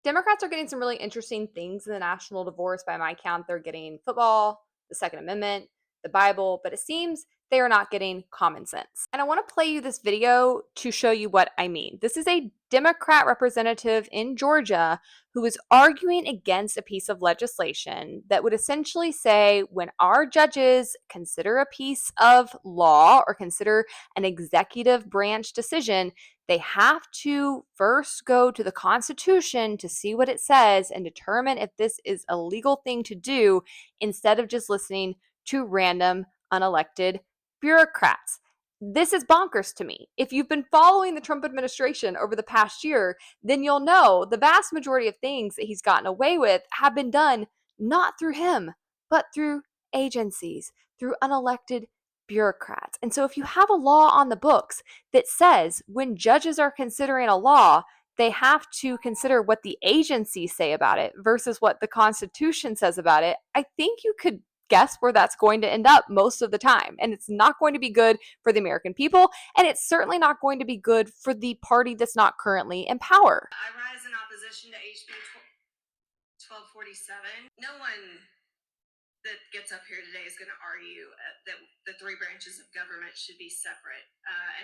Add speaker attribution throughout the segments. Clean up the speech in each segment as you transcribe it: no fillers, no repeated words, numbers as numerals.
Speaker 1: Democrats are getting some really interesting things in the national divorce. By my count, they're getting football, the Second Amendment, the Bible, but it seems they are not getting common sense. And I want to play you this video to show you what I mean. This is a Democrat representative in Georgia who is arguing against a piece of legislation that would essentially say when our judges consider a piece of law or consider an executive branch decision, they have to first go to the Constitution to see what it says and determine if this is a legal thing to do instead of just listening to random unelected bureaucrats. This is bonkers to me. If you've been following the Trump administration over the past year, then you'll know the vast majority of things that he's gotten away with have been done not through him, but through agencies, through unelected bureaucrats. And so if you have a law on the books that says when judges are considering a law, they have to consider what the agencies say about it versus what the Constitution says about it, I think you could guess where that's going to end up most of the time. And it's not going to be good for the American people. And it's certainly not going to be good for the party that's not currently in power.
Speaker 2: I rise in opposition to HB 1247. No one that gets up here today is going to argue that the three branches of government should be separate.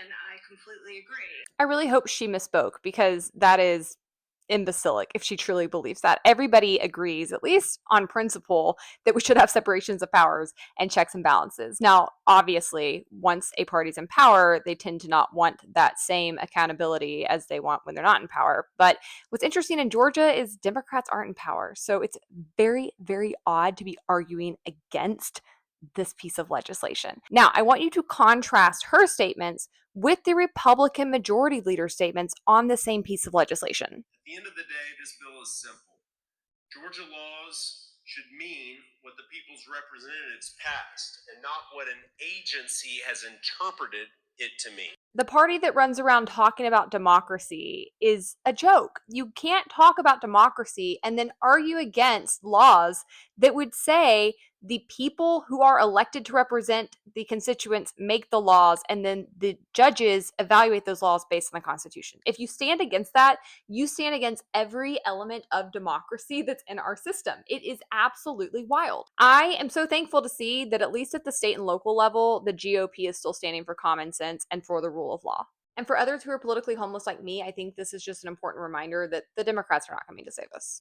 Speaker 2: And I completely agree.
Speaker 1: I really hope she misspoke because that is imbecilic if she truly believes that. Everybody agrees, at least on principle, that we should have separations of powers and checks and balances. Now, obviously, once a party's in power, they tend to not want that same accountability as they want when they're not in power. But what's interesting in Georgia is Democrats aren't in power. So it's very, very odd to be arguing against this piece of legislation. Now, I want you to contrast her statements with the Republican majority leader statements on the same piece of legislation.
Speaker 3: At the end of the day, this bill is simple. Georgia laws should mean what the people's representatives passed and not what an agency has interpreted it to mean.
Speaker 1: The party that runs around talking about democracy is a joke. You can't talk about democracy and then argue against laws that would say the people who are elected to represent the constituents make the laws and then the judges evaluate those laws based on the Constitution. If you stand against that, you stand against every element of democracy that's in our system. It is absolutely wild. I am so thankful to see that at least at the state and local level, the GOP is still standing for common sense and for the rule of law. And for others who are politically homeless like me, I think this is just an important reminder that the Democrats are not coming to save us.